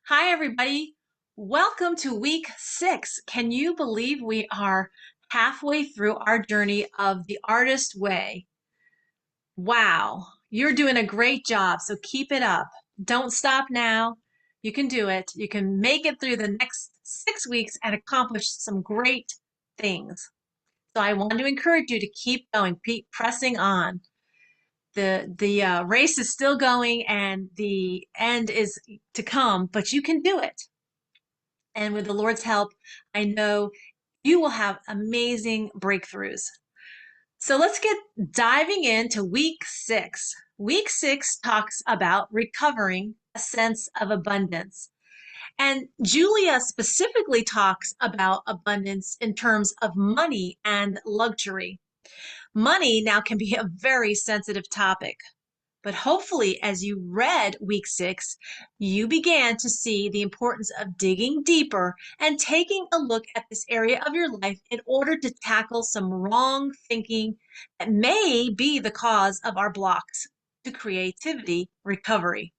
Hi, everybody. Welcome to week 6. Can you believe we are halfway through our journey of the artist way? Wow, you're doing a great job, so keep it up. Don't stop now. You can do it. You can make it through the next 6 weeks and accomplish some great things. So I want to encourage you to keep going, keep pressing on. The race is still going and the end is to come, but you can do it. And with the Lord's help, I know you will have amazing breakthroughs. So let's get diving into week 6. Week 6 talks about recovering a sense of abundance. And Julia specifically talks about abundance in terms of money and luxury. Money now can be a very sensitive topic. But hopefully, as you read week 6, you began to see the importance of digging deeper and taking a look at this area of your life in order to tackle some wrong thinking that may be the cause of our blocks to creativity recovery.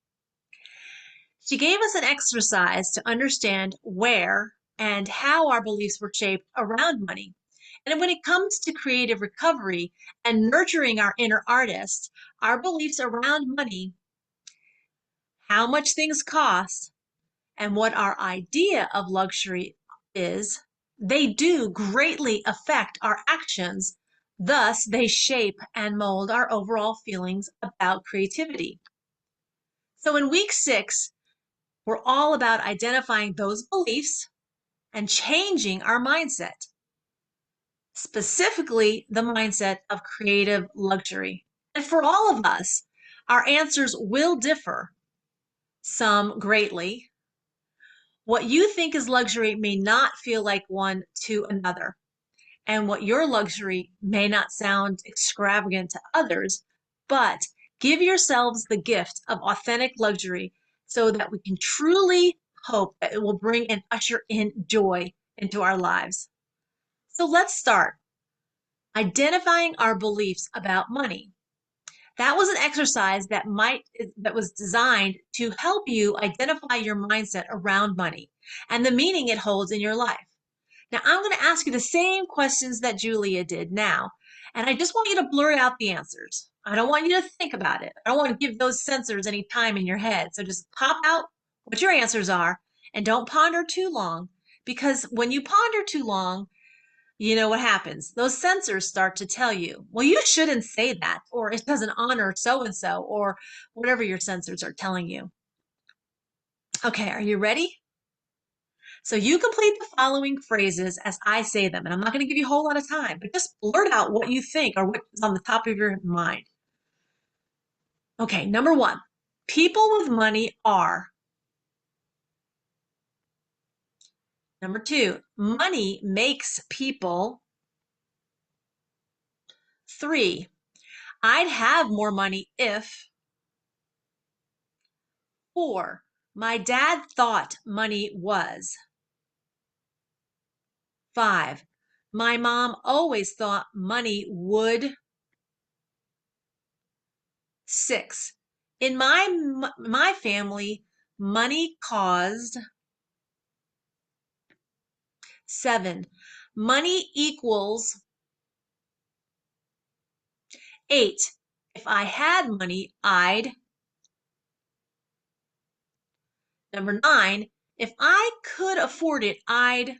She gave us an exercise to understand where and how our beliefs were shaped around money. And when it comes to creative recovery and nurturing our inner artist, our beliefs around money, how much things cost, and what our idea of luxury is, they do greatly affect our actions. Thus, they shape and mold our overall feelings about creativity. So in week 6, we're all about identifying those beliefs and changing our mindset, specifically the mindset of creative luxury. And for all of us, our answers will differ, some greatly. What you think is luxury may not feel like one to another, and what your luxury may not sound extravagant to others, but give yourselves the gift of authentic luxury so that we can truly hope that it will bring and usher in joy into our lives. So let's start identifying our beliefs about money. That was an exercise that was designed to help you identify your mindset around money and the meaning it holds in your life. Now, I'm going to ask you the same questions that Julia did now, and I just want you to blurt out the answers. I don't want you to think about it. I don't want to give those sensors any time in your head. So just pop out what your answers are and don't ponder too long, because when you ponder too long, you know what happens? Those sensors start to tell you, well, you shouldn't say that, or it doesn't honor so and so, or whatever your sensors are telling you. Okay, are you ready? So you complete the following phrases as I say them, and I'm not going to give you a whole lot of time, but just blurt out what you think or what's on the top of your mind. Okay, number 1, people with money are. Number 2, money makes people. 3, I'd have more money if. 4, my dad thought money was. 5, my mom always thought money would. 6, in my family, money caused. 7, money equals. 8, if I had money, I'd. Number 9, if I could afford it, I'd.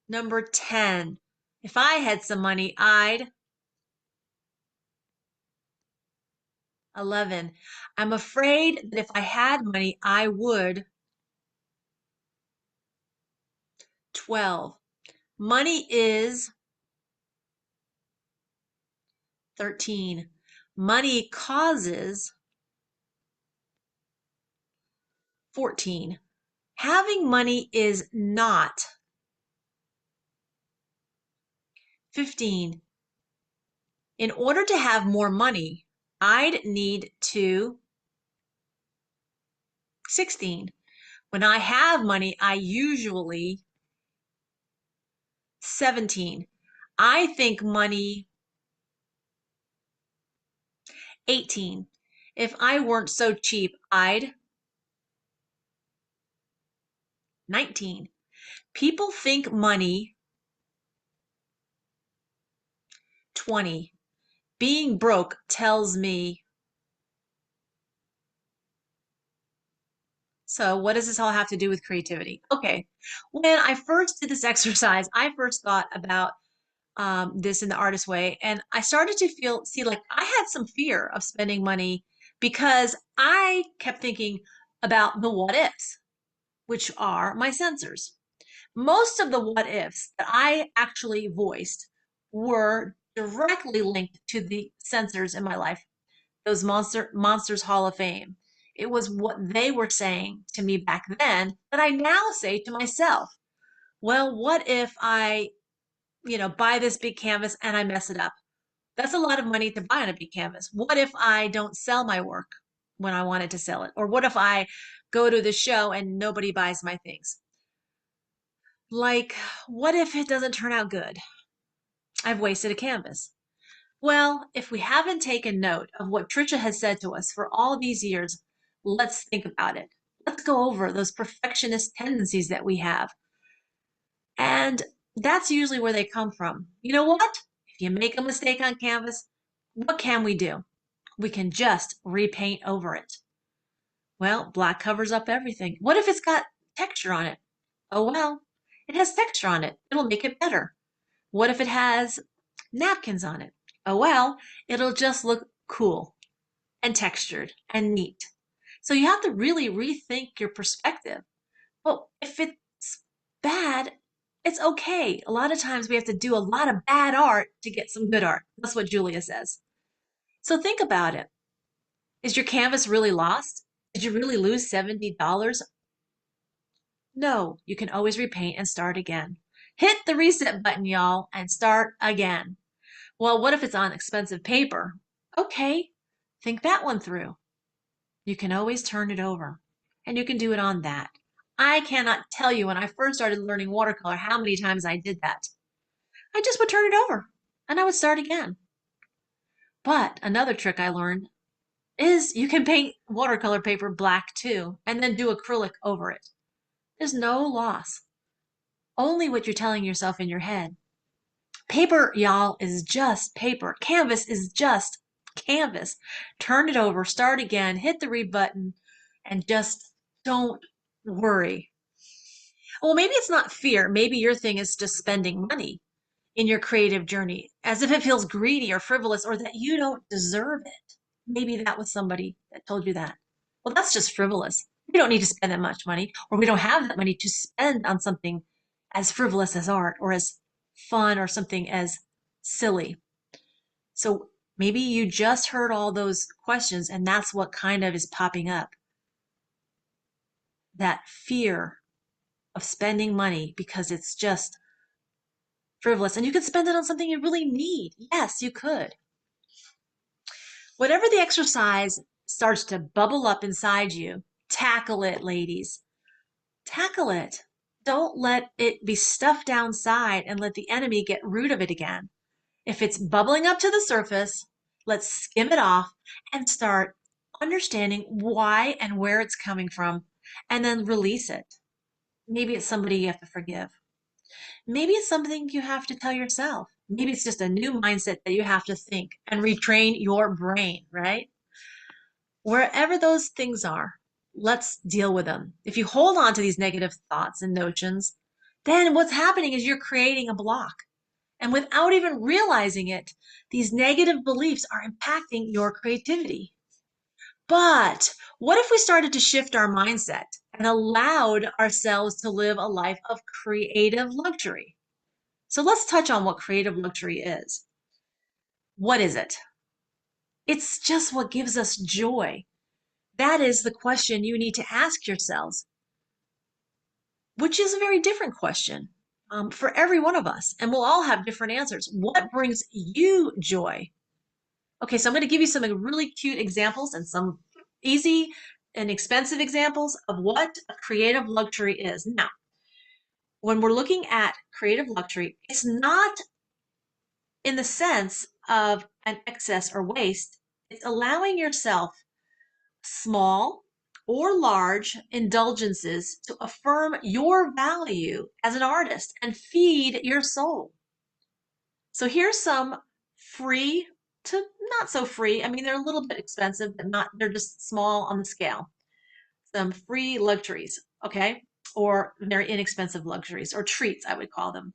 Number 10, if I had some money, I'd. 11, I'm afraid that if I had money, I would. 12, money is. 13, money causes. 14, having money is not. 15, in order to have more money, I'd need to. 16, when I have money, I usually. 17, I think money. 18, if I weren't so cheap, I'd. 19. People think money. 20. Being broke tells me. So what does this all have to do with creativity? Okay. When I first did this exercise, I first thought about this in the artist way. And I started to see like I had some fear of spending money because I kept thinking about the what ifs, which are my sensors. Most of the what ifs that I actually voiced were directly linked to the sensors in my life, those monsters Hall of Fame. It was what they were saying to me back then that I now say to myself. Well, what if I, buy this big canvas and I mess it up? That's a lot of money to buy on a big canvas. What if I don't sell my work when I wanted to sell it? Or what if I go to the show and nobody buys my things? Like, what if it doesn't turn out good? I've wasted a canvas. Well, if we haven't taken note of what Trisha has said to us for all these years, let's think about it. Let's go over those perfectionist tendencies that we have. And that's usually where they come from. You know what? If you make a mistake on canvas, what can we do? We can just repaint over it. Well, black covers up everything. What if it's got texture on it? Oh, well, it has texture on it. It'll make it better. What if it has napkins on it? Oh, well, it'll just look cool and textured and neat. So you have to really rethink your perspective. Well, if it's bad, it's okay. A lot of times we have to do a lot of bad art to get some good art. That's what Julia says. So think about it. Is your canvas really lost? Did you really lose $70? No, you can always repaint and start again. Hit the reset button, y'all, and start again. Well, what if it's on expensive paper? Okay, think that one through. You can always turn it over, and you can do it on that. I cannot tell you when I first started learning watercolor how many times I did that. I just would turn it over, and I would start again. But another trick I learned is you can paint watercolor paper black too, and then do acrylic over it. There's no loss, only what you're telling yourself in your head. Paper, y'all, is just paper. Canvas is just canvas. Turn it over, start again, hit the read button, and just don't worry. Well, maybe it's not fear. Maybe your thing is just spending money in your creative journey as if it feels greedy or frivolous or that you don't deserve it. Maybe that was somebody that told you that. Well, that's just frivolous. We don't need to spend that much money, or we don't have that money to spend on something as frivolous as art or as fun or something as silly. So maybe you just heard all those questions and that's what kind of is popping up. That fear of spending money because it's just frivolous and you could spend it on something you really need. Yes, you could. Whatever the exercise starts to bubble up inside you, tackle it, ladies. Tackle it. Don't let it be stuffed downside and let the enemy get root of it again. If it's bubbling up to the surface, let's skim it off and start understanding why and where it's coming from, and then release it. Maybe it's somebody you have to forgive. Maybe it's something you have to tell yourself. Maybe it's just a new mindset that you have to think and retrain your brain, right? Wherever those things are, let's deal with them. If you hold on to these negative thoughts and notions, then what's happening is you're creating a block. And without even realizing it, these negative beliefs are impacting your creativity. But what if we started to shift our mindset and allowed ourselves to live a life of creative luxury? So let's touch on what creative luxury is. What is it? It's just what gives us joy. That is the question you need to ask yourselves, which is a very different question for every one of us. And we'll all have different answers. What brings you joy? Okay, so I'm going to give you some really cute examples and some easy and expensive examples of what a creative luxury is. Now, when we're looking at creative luxury, it's not in the sense of an excess or waste. It's allowing yourself small or large indulgences to affirm your value as an artist and feed your soul. So here's some free to not so free. I mean, they're a little bit expensive, but not, they're just small on the scale. Some free luxuries, okay? Or very inexpensive luxuries or treats, I would call them.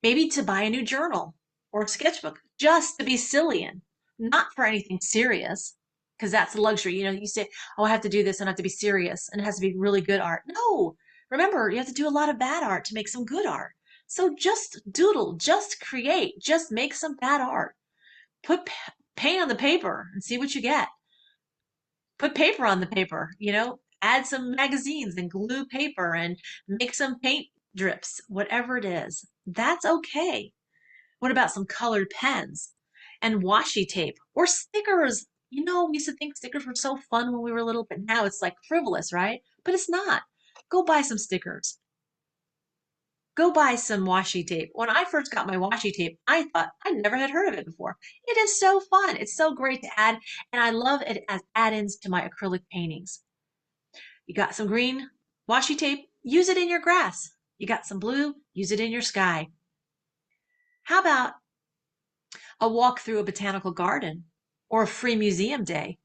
Maybe to buy a new journal or a sketchbook just to be silly in, not for anything serious, because that's a luxury. You know, you say, oh, I have to do this and I have to be serious and it has to be really good art. No, remember, you have to do a lot of bad art to make some good art. So just doodle, just create, just make some bad art. Put paint on the paper and see what you get. Put paper on the paper, you know, add some magazines and glue paper and make some paint drips, whatever it is. That's okay. What about some colored pens and washi tape or stickers? You know, we used to think stickers were so fun when we were little, but now it's like frivolous, right? But it's not. Go buy some stickers. Go buy some washi tape. When I first got my washi tape, I thought I never had heard of it before. It is so fun. It's so great to add, and I love it as add-ins to my acrylic paintings. You got some green washi tape, use it in your grass. You got some blue, use it in your sky. How about a walk through a botanical garden, or a free museum day,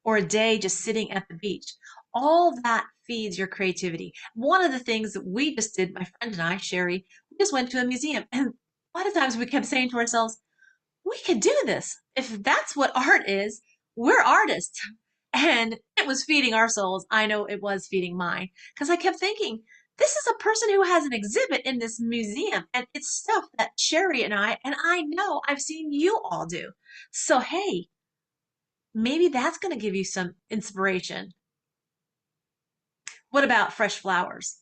or a day just sitting at the beach? All that feeds your creativity. One of the things that we just did, my friend and I, Sherry, we just went to a museum, and a lot of times we kept saying to ourselves, we could do this. If that's what art is, we're artists. And it was feeding our souls. I know it was feeding mine because I kept thinking, this is a person who has an exhibit in this museum, and it's stuff that Sherry and I know I've seen you all do. So, hey, maybe that's going to give you some inspiration. What about fresh flowers?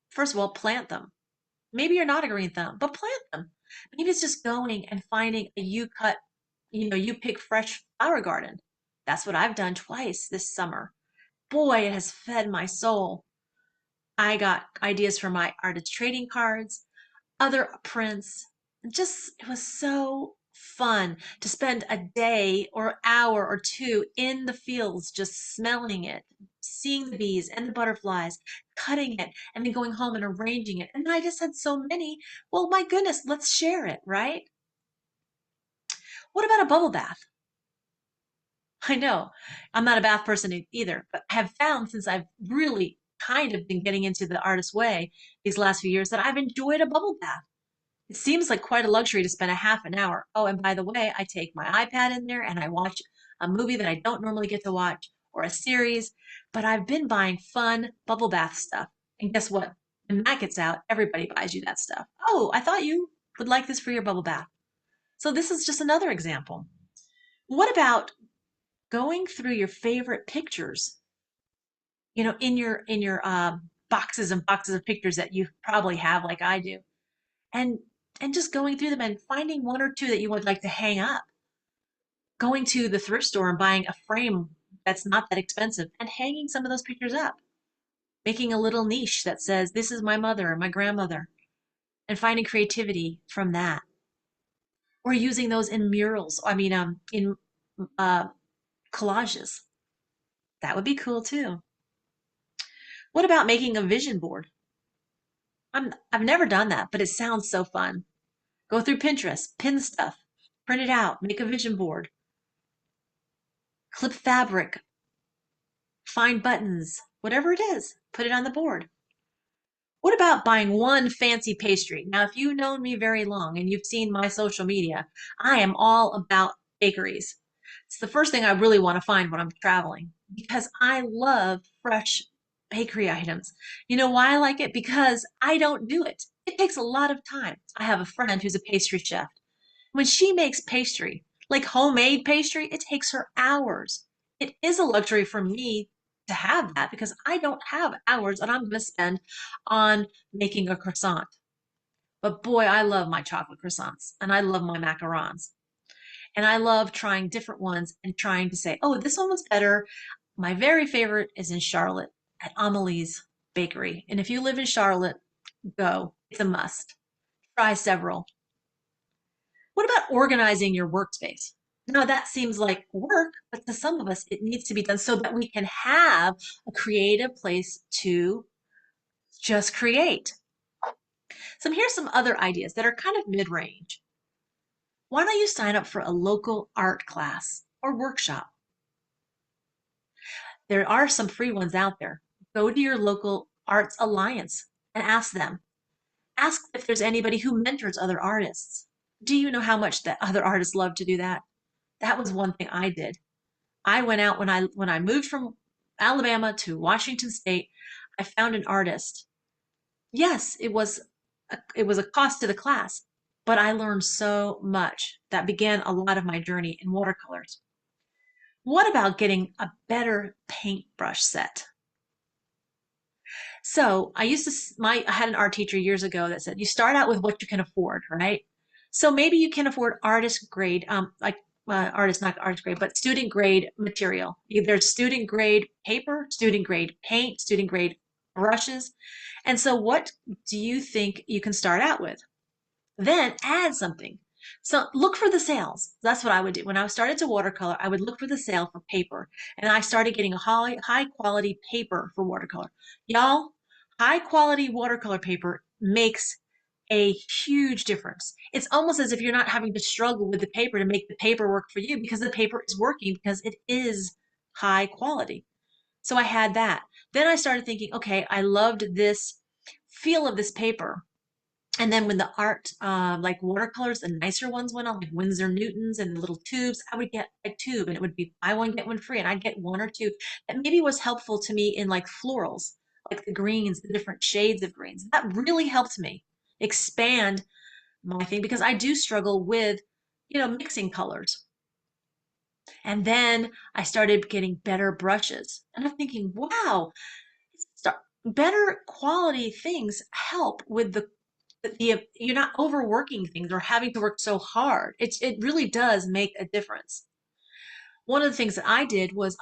First of all, plant them. Maybe you're not a green thumb, but plant them. Maybe it's just going and finding a you pick fresh flower garden. That's what I've done twice this summer. Boy, it has fed my soul. I got ideas for my artist trading cards, other prints. Just, it was so fun to spend a day or hour or two in the fields just smelling it, seeing the bees and the butterflies, cutting it, and then going home and arranging it. And I just had so many. Well, my goodness, let's share it, right? What about a bubble bath? I know I'm not a bath person either, but I have found since I've really kind of been getting into the artist way these last few years that I've enjoyed a bubble bath. It seems like quite a luxury to spend a half an hour. Oh, and by the way, I take my iPad in there and I watch a movie that I don't normally get to watch or a series, but I've been buying fun bubble bath stuff. And guess what? When that gets out, everybody buys you that stuff. Oh, I thought you would like this for your bubble bath. So this is just another example. What about going through your favorite pictures, you know, in your boxes and boxes of pictures that you probably have like I do, and just going through them and finding one or two that you would like to hang up, going to the thrift store and buying a frame that's not that expensive and hanging some of those pictures up, making a little niche that says this is my mother and my grandmother, and finding creativity from that, or using those in murals, I mean in uh collages. That would be cool too. What about making a vision board? I've never done that, but it sounds so fun. Go through Pinterest, pin stuff, print it out, make a vision board, clip fabric, find buttons, whatever it is, put it on the board. What about buying one fancy pastry? Now, if you've known me very long and you've seen my social media, I am all about bakeries. It's the first thing I really want to find when I'm traveling because I love fresh bakery items. You know why I like it? Because I don't do it. It takes a lot of time. I have a friend who's a pastry chef. When she makes pastry, like homemade pastry, it takes her hours. It is a luxury for me to have that because I don't have hours that I'm going to spend on making a croissant. But boy, I love my chocolate croissants and I love my macarons. And I love trying different ones and trying to say, oh, this one was better. My very favorite is in Charlotte at Amelie's Bakery. And if you live in Charlotte, go. It's a must. Try several. What about organizing your workspace? Now that seems like work, but to some of us, it needs to be done so that we can have a creative place to just create. So here's some other ideas that are kind of mid-range. Why don't you sign up for a local art class or workshop? There are some free ones out there. Go to your local arts alliance and ask them. Ask if there's anybody who mentors other artists. Do you know how much that other artists love to do that? That was one thing I did. I went out when I moved from Alabama to Washington State. I found an artist. Yes, it was a cost to the class, but I learned so much that began a lot of my journey in watercolors. What about getting a better paintbrush set? So I used to, I had an art teacher years ago that said, you start out with what you can afford, right? So maybe you can afford artist grade, artist, not artist grade, but student grade material. There's student grade paper, student grade paint, student grade brushes. And so what do you think you can start out with? Then add something. So look for the sales. That's what I would do. When I started to watercolor, I would look for the sale for paper. And I started getting a high quality paper for watercolor. Y'all, high quality watercolor paper makes a huge difference. It's almost as if you're not having to struggle with the paper to make the paper work for you because the paper is working because it is high quality. So I had that. Then I started thinking, okay, I loved this feel of this paper. And then when the art, like watercolors, the nicer ones went on, like Winsor Newtons and little tubes, I would get a tube and it would be buy one, get one free. And I'd get one or two that maybe was helpful to me in like florals, like the greens, the different shades of greens. That really helped me expand my thing because I do struggle with, mixing colors. And then I started getting better brushes. And I'm thinking, wow, better quality things help with you're not overworking things or having to work so hard. It really does make a difference. One of the things that I did was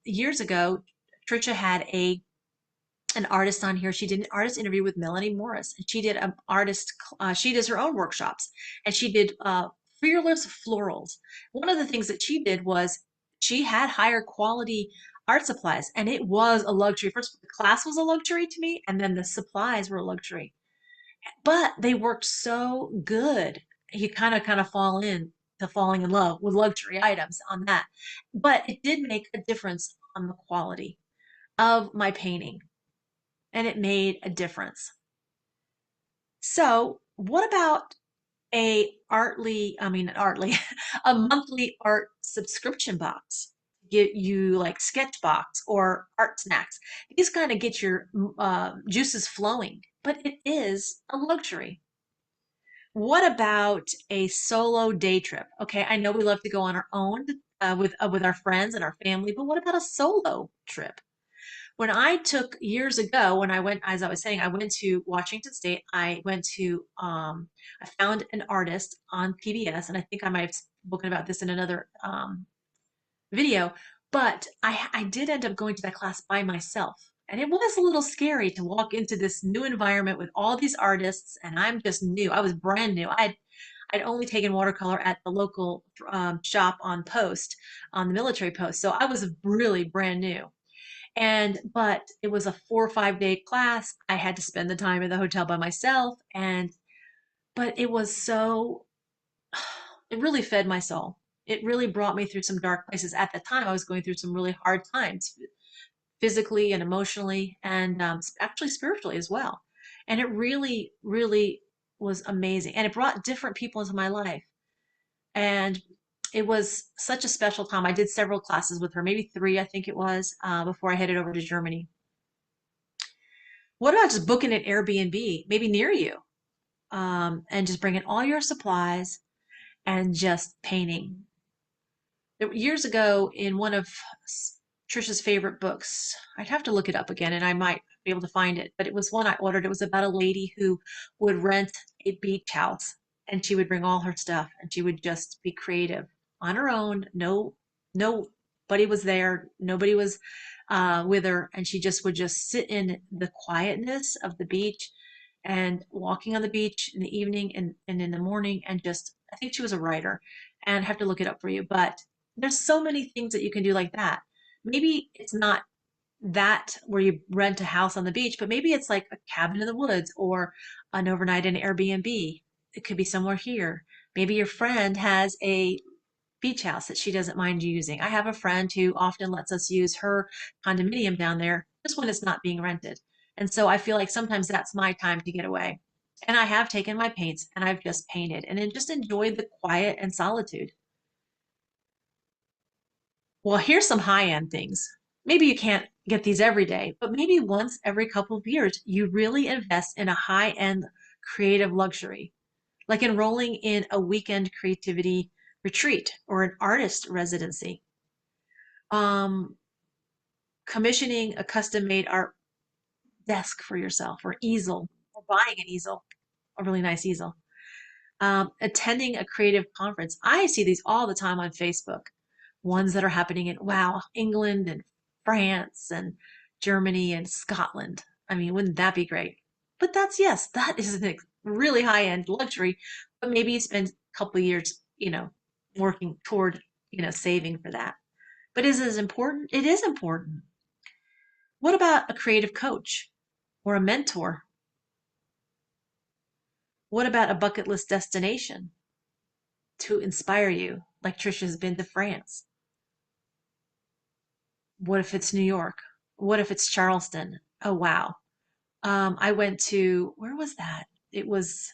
years ago, Trisha had an artist on here. She did an artist interview with Melanie Morris, and she did an artist. She does her own workshops, and she did fearless florals. One of the things that she did was she had higher quality art supplies, and it was a luxury. First, the class was a luxury to me, and then the supplies were a luxury. But they worked so good. You kind of falling in love with luxury items on that. But it did make a difference on the quality of my painting, and it made a difference. So, what about a monthly art subscription box? Get you like Sketchbox or Art Snacks. These kind of get your juices flowing, but it is a luxury. What about a solo day trip? Okay, I know we love to go on our own with our friends and our family, but what about a solo trip? When I took years ago, when I went, as I was saying, I went to Washington State. I found an artist on PBS, and I think I might have spoken about this in another video, but I did end up going to that class by myself. And it was a little scary to walk into this new environment with all these artists, and I'm just new. I was brand new. I'd only taken watercolor at the local shop on post, on the military post. So I was really brand new. But it was a 4 or 5 day class. I had to spend the time in the hotel by myself. But it was so, it really fed my soul. It really brought me through some dark places. At the time, I was going through some really hard times, physically and emotionally, and actually spiritually as well. And it really, really was amazing. And it brought different people into my life. And it was such a special time. I did several classes with her, maybe three, I think it was, before I headed over to Germany. What about just booking an Airbnb, maybe near you, and just bringing all your supplies and just painting? Years ago, in one of Trisha's favorite books, I'd have to look it up again, and I might be able to find it, but it was one I ordered. It was about a lady who would rent a beach house, and she would bring all her stuff, and she would just be creative on her own. Nobody was there. Nobody was with her, and she just would just sit in the quietness of the beach and walking on the beach in the evening and in the morning and just I think she was a writer and have to look it up for you. But there's so many things that you can do like that. Maybe it's not that where you rent a house on the beach, but maybe it's like a cabin in the woods or an overnight in Airbnb. It could be somewhere here. Maybe your friend has a beach house that she doesn't mind using. I have a friend who often lets us use her condominium down there just when it's not being rented. And so I feel like sometimes that's my time to get away. And I have taken my paints and I've just painted and then just enjoyed the quiet and solitude. Well, here's some high-end things. Maybe you can't get these every day, but maybe once every couple of years, you really invest in a high-end creative luxury, like enrolling in a weekend creativity retreat or an artist residency, um, commissioning a custom-made art desk for yourself or easel, or buying an easel, a really nice easel, attending a creative conference. I see these all the time on Facebook, ones that are happening in, wow, England and France and Germany and Scotland. I mean, wouldn't that be great? But that's, yes, that is a really high-end luxury, but maybe you spend a couple of years, working toward, saving for that. But is it as important? It is important. What about a creative coach or a mentor? What about a bucket list destination to inspire you, like Trisha's been to France? What if it's New York? What if it's Charleston? Oh, wow. I went to, where was that? It was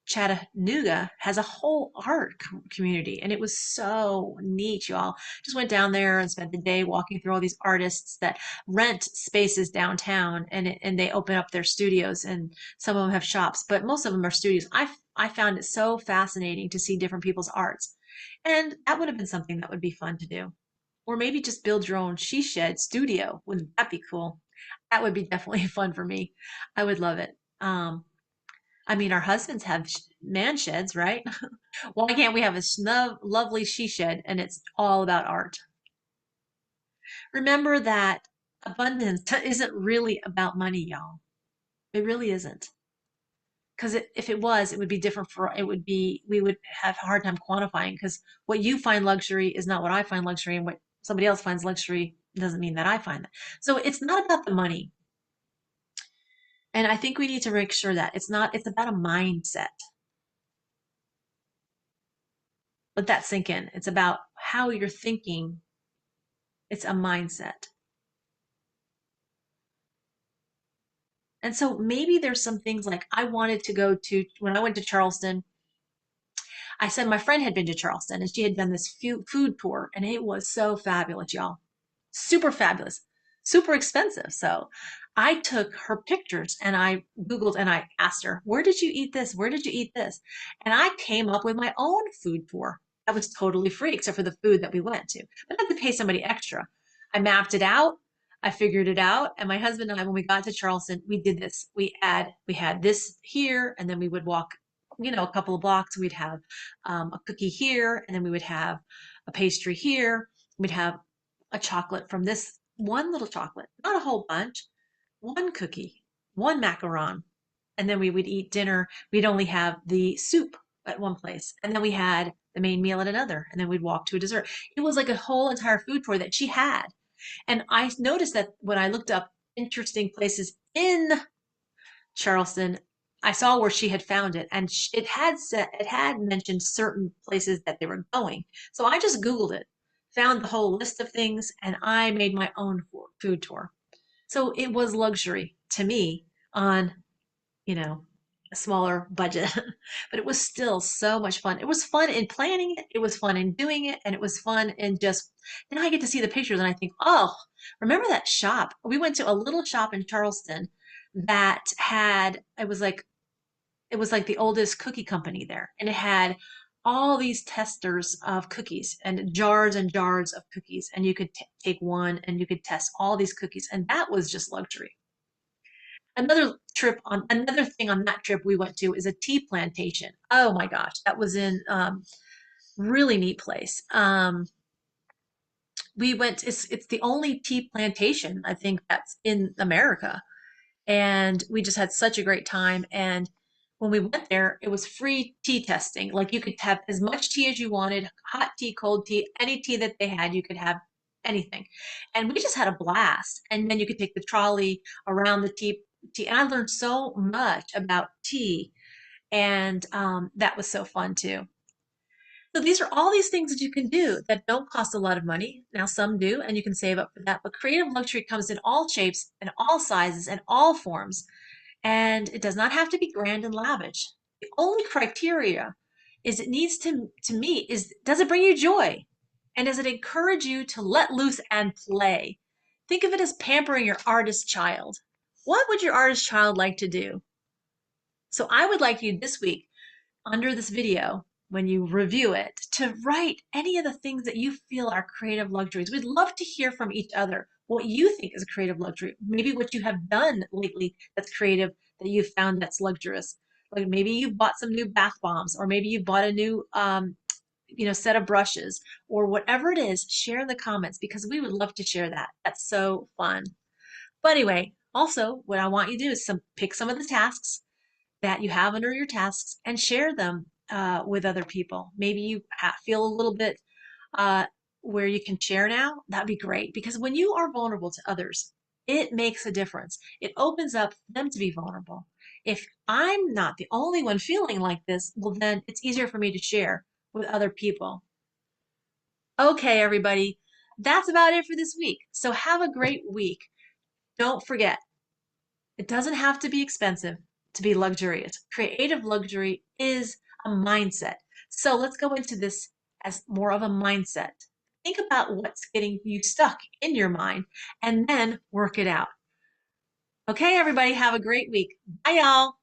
Chattanooga has a whole art community, and it was so neat, y'all. Just went down there and spent the day walking through all these artists that rent spaces downtown, and they open up their studios, and some of them have shops, but most of them are studios. I found it so fascinating to see different people's arts, and that would have been something that would be fun to do. Or maybe just build your own she shed studio. Wouldn't that be cool? That would be definitely fun for me. I would love it. I mean, our husbands have man sheds, right? Why can't we have a snug, lovely she shed and it's all about art? Remember that abundance isn't really about money, y'all. It really isn't. Because if it was, it would be different it would be, we would have a hard time quantifying because what you find luxury is not what I find luxury, and what somebody else finds luxury doesn't mean that I find that. So it's not about the money. And I think we need to make sure that it's about a mindset. Let that sink in. It's about how you're thinking. It's a mindset. And so maybe there's some things like I wanted to go to when I went to Charleston. I said my friend had been to Charleston and she had done this food tour and it was so fabulous, y'all. Super fabulous, super expensive. So I took her pictures and I Googled and I asked her, where did you eat this? Where did you eat this? And I came up with my own food tour. That was totally free except for the food that we went to. But I had to pay somebody extra. I mapped it out. I figured it out. And my husband and I, when we got to Charleston, we did this. We had this here, and then we would walk, a couple of blocks. We'd have a cookie here, and then we would have a pastry here. We'd have a chocolate from this one little chocolate, not a whole bunch, one cookie, one macaron. And then we would eat dinner. We'd only have the soup at one place. And then we had the main meal at another. And then we'd walk to a dessert. It was like a whole entire food tour that she had. And I noticed that when I looked up interesting places in Charleston, I saw where she had found it, and it had mentioned certain places that they were going. So I just Googled it, found the whole list of things, and I made my own food tour. So it was luxury to me on, you know, a smaller budget, but it was still so much fun. It was fun in planning it, it was fun in doing it, and it was fun in just, then I get to see the pictures and I think, oh, remember that shop? We went to a little shop in Charleston that had, it was like the oldest cookie company there, and it had all these testers of cookies and jars of cookies, and you could take one and you could test all these cookies, and that was just luxury. Another thing on that trip we went to is a tea plantation. Oh my gosh, that was in really neat place. We went. It's the only tea plantation I think that's in America, and we just had such a great time. And when we went there, it was free tea testing. Like you could have as much tea as you wanted, hot tea, cold tea, any tea that they had, you could have anything. And we just had a blast. And then you could take the trolley around the tea. And I learned so much about tea. And that was so fun too. So these are all these things that you can do that don't cost a lot of money. Now some do, and you can save up for that. But creative luxury comes in all shapes and all sizes and all forms. And it does not have to be grand and lavish. The only criteria is it needs to meet is, does it bring you joy? And does it encourage you to let loose and play? Think of it as pampering your artist child. What would your artist child like to do? So I would like you this week, under this video, when you review it, to write any of the things that you feel are creative luxuries. We'd love to hear from each other what you think is a creative luxury. Maybe what you have done lately that's creative that you've found that's luxurious. Like maybe you bought some new bath bombs, or maybe you bought a new set of brushes, or whatever it is. Share in the comments because we would love to share that. That's so fun. But anyway, also what I want you to do is pick some of the tasks that you have under your tasks and share them with other people. Maybe you feel a little bit uh, where you can share now. That'd be great because when you are vulnerable to others, it makes a difference. It opens up for them to be vulnerable. If I'm not the only one feeling like this, well, then it's easier for me to share with other people. Okay, everybody, that's about it for this week. So have a great week. Don't forget, it doesn't have to be expensive to be luxurious. Creative luxury is a mindset. So let's go into this as more of a mindset. Think about what's getting you stuck in your mind and then work it out. Okay, everybody, have a great week. Bye, y'all.